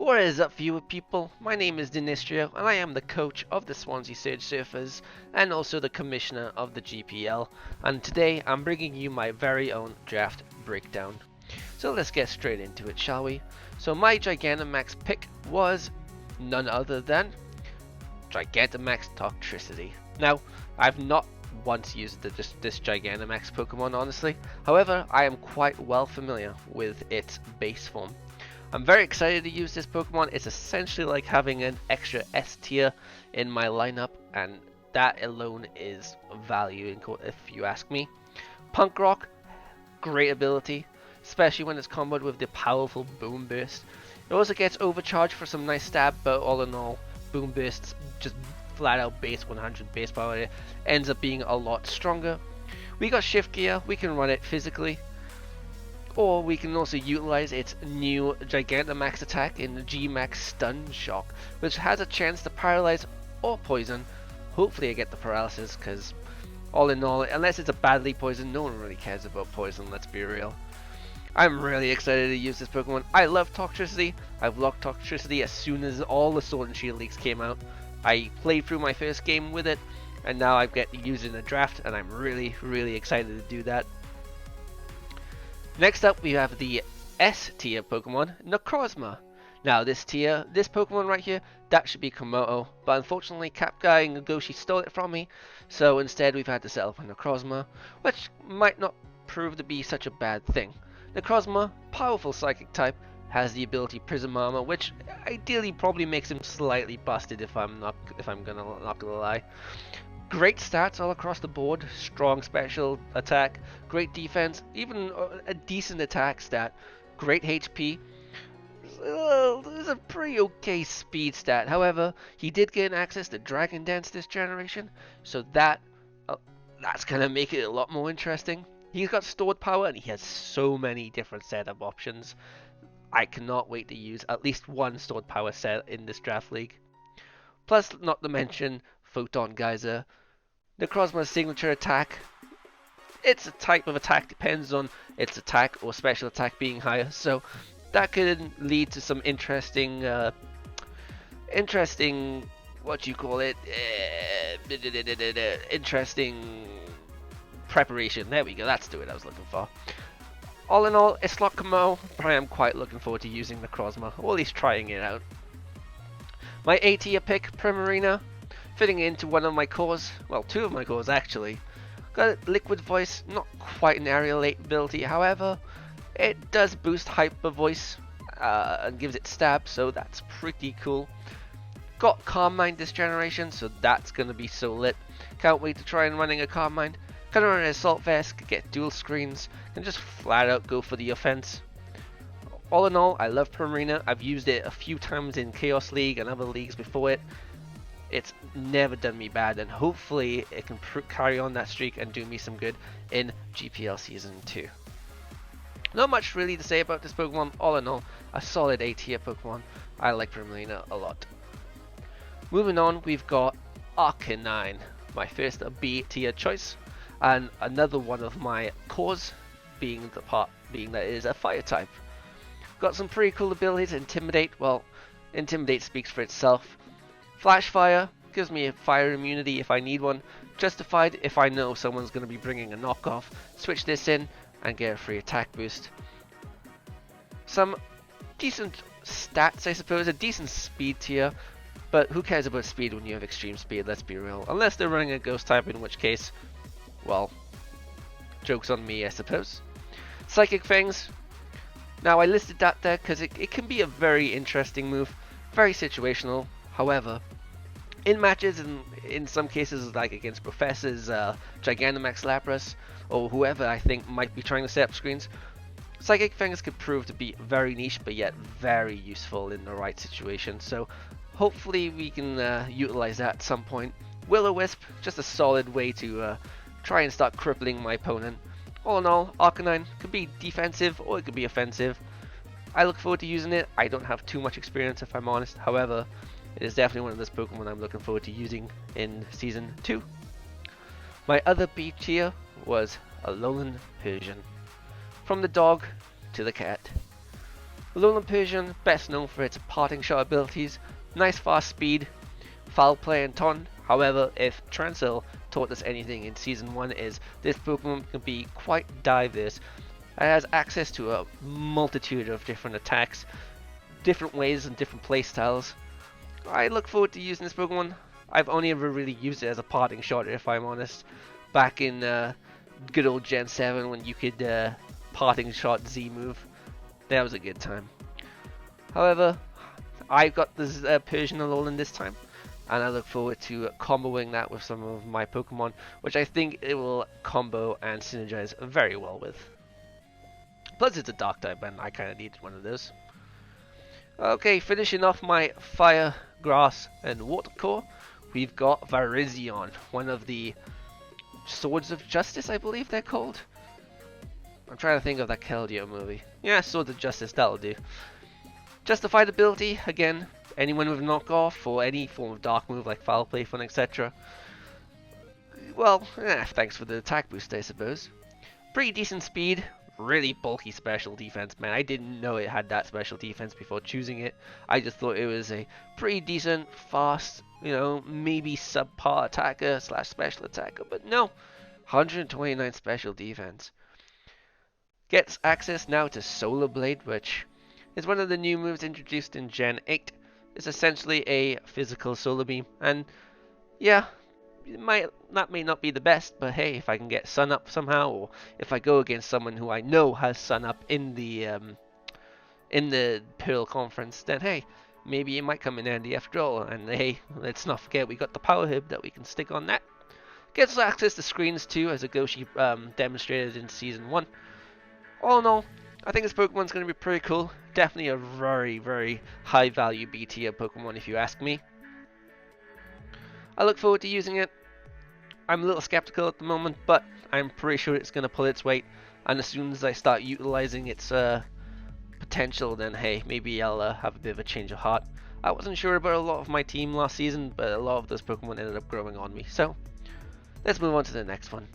What is up, viewer people? My name is Dinistrio, and I am the coach of the Swansea Surge Surfers and also the commissioner of the GPL. And today I'm bringing you my very own draft breakdown. So let's get straight into it, shall we? So my Gigantamax pick was none other than Gigantamax Toxtricity. Now, I've not once used this Gigantamax Pokemon, honestly. However, I am quite well familiar with its base form. I'm very excited to use this Pokemon. It's essentially like having an extra S tier in my lineup, and that alone is value if you ask me. Punk Rock, great ability, especially when it's comboed with the powerful Boom Burst. It also gets overcharged for some nice stab, but all in all, Boom Burst's just flat out base 100 base power. It ends up being a lot stronger. We got Shift Gear, we can run it physically. Or we can also utilize its new Gigantamax attack in the G-Max Stun Shock, which has a chance to paralyze or poison. Hopefully I get the paralysis, because all in all, unless it's a badly poisoned, no one really cares about poison, let's be real. I'm really excited to use this Pokemon. I love Toxtricity. I've locked Toxtricity as soon as all the Sword and Shield leaks came out. I played through my first game with it, and now I get to use it in a draft, and I'm really excited to do that. Next up, we have the S tier Pokemon, Necrozma. Now this Pokemon right here, that should be Komodo, but unfortunately Capguy and Nagoshi stole it from me, so instead we've had to settle for Necrozma, which might not prove to be such a bad thing. Necrozma, powerful Psychic type, has the ability Prism Armor, which ideally probably makes him slightly busted if I'm not gonna lie. Great stats all across the board, strong special attack, great defense, even a decent attack stat, great HP. There's a pretty okay speed stat. However, he did gain access to Dragon Dance this generation, so that's gonna make it a lot more interesting. He's got stored power and he has so many different setup options. I cannot wait to use at least one stored power set in this draft league. Plus, not to mention Photon Geyser. Necrozma's signature attack, its type of attack depends on its attack or special attack being higher, so that could lead to some interesting interesting preparation. There we go, that's the word I was looking for. All in all, it's not Komodo, but I am quite looking forward to using Necrozma, or at least trying it out. My A tier pick, Primarina, fitting into one of my cores, well, two of my cores actually. Got a Liquid Voice, not quite an aerial ability, however, it does boost Hyper Voice and gives it stab, so that's pretty cool. Got Calm Mind this generation, so that's gonna be so lit. Can't wait to try and running a Calm Mind. Can run an Assault Vest, can get dual screens, can just flat out go for the offense. All in all, I love Primarina. I've used it a few times in Chaos League and other leagues before it. It's never done me bad, and hopefully it can carry on that streak and do me some good in GPL Season 2. Not much really to say about this Pokemon. All in all, a solid A tier Pokemon. I like Primarina a lot. Moving on, we've got Arcanine, my first B tier choice, and another one of my cores being that it is a Fire type. Got some pretty cool abilities. Intimidate, well, Intimidate speaks for itself. Flash Fire gives me a fire immunity if I need one. Justified if I know someone's going to be bringing a knockoff. Switch this in and get a free attack boost. Some decent stats, I suppose. A decent speed tier. But who cares about speed when you have extreme speed, let's be real. Unless they're running a ghost type, in which case, well, joke's on me, I suppose. Psychic Fangs. Now I listed that there because it can be a very interesting move. Very situational. However, in matches, and in some cases like against Professors, Gigantamax Lapras, or whoever I think might be trying to set up screens, Psychic Fangs could prove to be very niche but yet very useful in the right situation. So hopefully we can utilize that at some point. Will-O-Wisp, just a solid way to try and start crippling my opponent. All in all, Arcanine could be defensive or it could be offensive. I look forward to using it. I don't have too much experience if I'm honest, however, it is definitely one of those Pokemon I'm looking forward to using in Season 2. My other B tier was Alolan Persian. From the dog to the cat. Alolan Persian, best known for its parting shot abilities, nice fast speed, foul play and taunt. However, if Transil taught us anything in Season 1 is this Pokemon can be quite diverse. It has access to a multitude of different attacks, different ways and different playstyles. I look forward to using this Pokemon. I've only ever really used it as a parting shot, if I'm honest. Back in good old Gen 7 when you could parting shot Z move. That was a good time. However, I got this Persian Alolan this time, and I look forward to comboing that with some of my Pokemon, which I think it will combo and synergize very well with. Plus it's a Dark type, and I kind of needed one of those. Okay, finishing off my Fire, Grass, and Water core, we've got Viriziono, one of the Swords of Justice, I believe they're called. I'm trying to think of that Keldeo movie. Yeah, Swords of Justice, that'll do. Justified ability, again, anyone with knockoff or any form of dark move like Foul Play, Fun, etc. Well, thanks for the attack boost, I suppose. Pretty decent speed, really bulky special defense, man. I didn't know it had that special defense before choosing it. I just thought it was a pretty decent, fast, maybe subpar attacker / special attacker, but no. 129 special defense. Gets access now to Solar Blade, which is one of the new moves introduced in Gen 8. It's essentially a physical solar beam, and yeah, that may not be the best, but hey, if I can get Sun Up somehow, or if I go against someone who I know has Sun Up in the Pearl Conference, then hey, maybe it might come in handy after all. And hey, let's not forget we got the Power Hib that we can stick on that. Gets access to screens too, as Agoshi demonstrated in Season 1. All in all, I think this Pokemon's going to be pretty cool. Definitely a very, very high value B tier Pokemon if you ask me. I look forward to using it. I'm a little skeptical at the moment, but I'm pretty sure it's going to pull its weight. And as soon as I start utilizing its potential, then hey, maybe I'll have a bit of a change of heart. I wasn't sure about a lot of my team last season, but a lot of those Pokemon ended up growing on me. So, let's move on to the next one.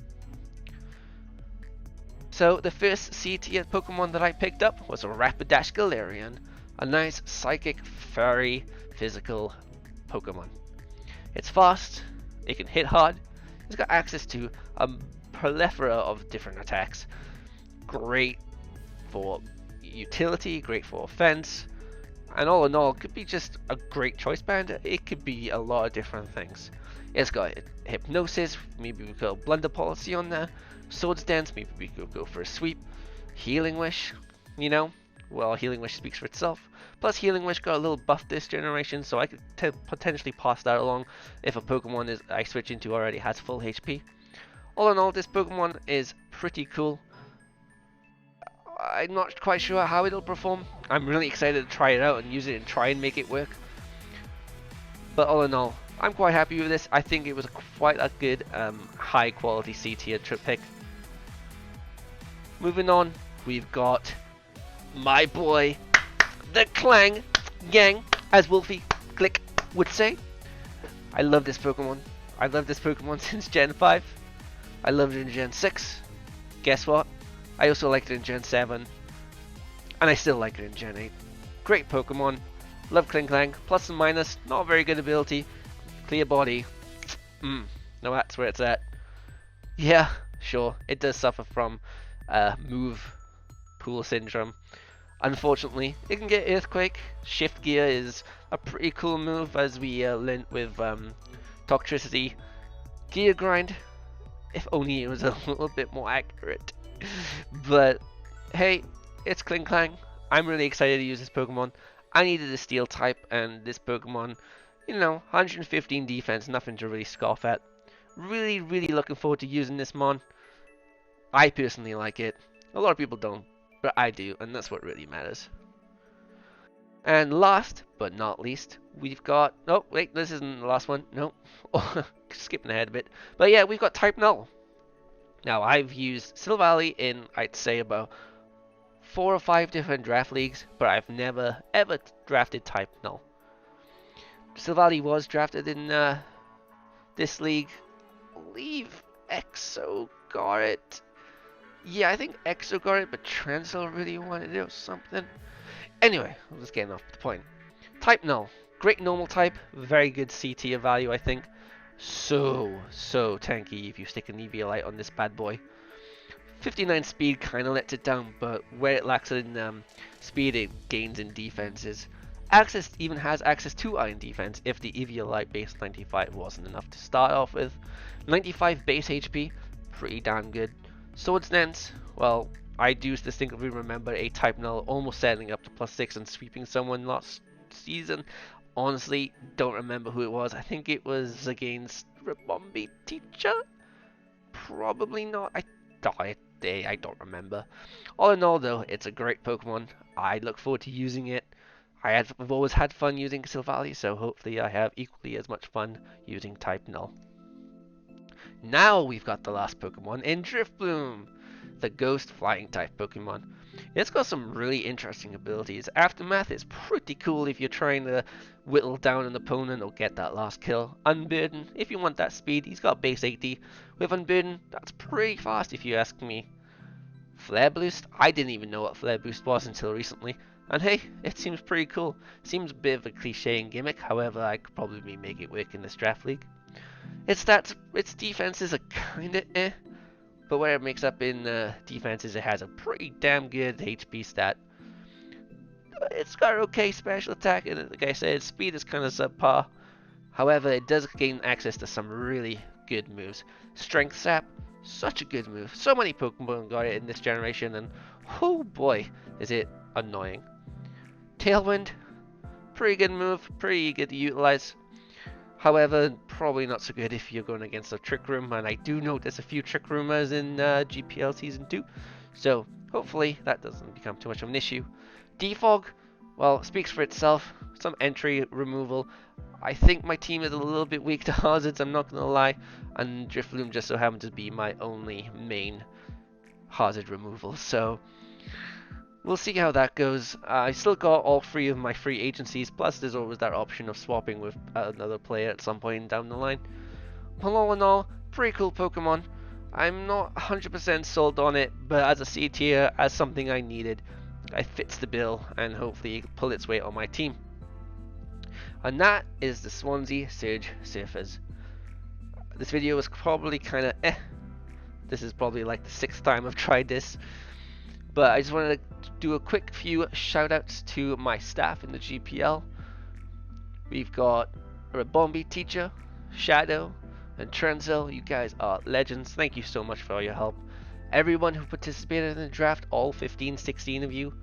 So, the first C tier Pokemon that I picked up was a Rapidash Galarian, a nice psychic, furry, physical Pokemon. It's fast, it can hit hard, it's got access to a plethora of different attacks. Great for utility, great for offense, and all in all, could be just a great choice band. It could be a lot of different things. It's got Hypnosis, maybe we could Blunder Policy on there, Swords Dance, maybe we could go for a Sweep, Healing Wish, well, Healing Wish speaks for itself. Plus, Healing Wish got a little buff this generation, so I could potentially pass that along if a Pokemon I switch into already has full HP. All in all, this Pokemon is pretty cool. I'm not quite sure how it'll perform. I'm really excited to try it out and use it and try and make it work. But all in all, I'm quite happy with this. I think it was quite a good, high quality C tier trip pick. Moving on, we've got my boy, the Klang Gang, as Wolfie Click would say. I love this Pokemon. I love this Pokemon since Gen 5. I loved it in Gen 6. Guess what? I also liked it in Gen 7. And I still like it in Gen 8. Great Pokemon. Love Klingklang. Plus and minus. Not a very good ability. Clear body. No, that's where it's at. Yeah, sure. It does suffer from move pool syndrome. Unfortunately, it can get Earthquake. Shift Gear is a pretty cool move, as we learnt with Toxtricity. Gear Grind, if only it was a little bit more accurate. But hey, it's Klingklang. I'm really excited to use this Pokemon. I needed a Steel type, and this Pokemon, 115 defense, nothing to really scoff at. Really, really looking forward to using this Mon. I personally like it. A lot of people don't, but I do, and that's what really matters. And last but not least, we've got... Oh, wait, this isn't the last one. No. Skipping ahead a bit. But yeah, we've got Type Null. Now, I've used Silvally in, I'd say, about 4 or 5 different draft leagues, but I've never, ever drafted Type Null. Silvally was drafted in this league. I believe Exo got it. Yeah, I think Exo got it, but Transil really wanted it or something. Anyway, I'm just getting off the point. Type Null. Great normal type, very good C tier value, I think. So tanky if you stick an Eviolite on this bad boy. 59 speed kind of lets it down, but where it lacks in speed, it gains in defenses. Access even has access to iron defense if the Eviolite base 95 wasn't enough to start off with. 95 base HP, pretty damn good. Sword Stance, well, I do distinctly remember a Type Null almost setting up to +6 and sweeping someone last season. Honestly, don't remember who it was. I think it was against Rebombi Teacher? Probably not. I don't remember. All in all, though, it's a great Pokemon. I look forward to using it. I've always had fun using Silvally, so hopefully I have equally as much fun using Type Null. Now we've got the last Pokemon in Drifblim, the Ghost Flying type Pokemon. It's got some really interesting abilities. Aftermath is pretty cool if you're trying to whittle down an opponent or get that last kill. Unburden, if you want that speed, he's got base 80. With Unburden, that's pretty fast if you ask me. Flare Boost, I didn't even know what Flare Boost was until recently. And hey, it seems pretty cool. Seems a bit of a cliche and gimmick, however I could probably make it work in this draft league. Its defenses are kinda eh. But where it makes up in defenses, it has a pretty damn good HP stat. It's got okay special attack, and like I said, speed is kind of subpar. However, it does gain access to some really good moves. Strength Sap, such a good move. So many Pokemon got it in this generation, and oh boy, is it annoying. Tailwind, pretty good move, pretty good to utilize. However, probably not so good if you're going against a Trick Room, and I do notice a few Trick Roomers in GPL Season 2, so hopefully that doesn't become too much of an issue. Defog, well, speaks for itself, some entry removal. I think my team is a little bit weak to hazards, I'm not going to lie, and Drifblim just so happens to be my only main hazard removal, so we'll see how that goes. I still got all 3 of my free agencies, plus there's always that option of swapping with another player at some point down the line. Well, all in all, pretty cool Pokemon. I'm not 100% sold on it, but as a C tier, as something I needed, it fits the bill and hopefully pull its weight on my team. And that is the Swansea Surge Surfers. This video was probably kind of eh. This is probably like the 6th time I've tried this. But I just wanted to do a quick few shoutouts to my staff in the GPL. We've got Rebombi Teacher, Shadow, and Trenzel. You guys are legends. Thank you so much for all your help. Everyone who participated in the draft, all 15, 16 of you,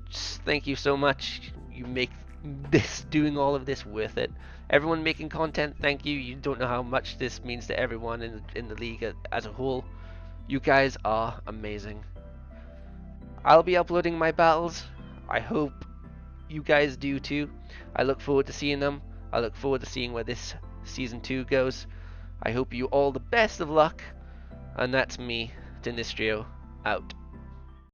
just thank you so much. You make doing all of this worth it. Everyone making content, thank you. You don't know how much this means to everyone in the league as a whole. You guys are amazing. I'll be uploading my battles. I hope you guys do too. I look forward to seeing them. I look forward to seeing where this Season 2 goes. I hope you all the best of luck. And that's me, Dinistrio, out.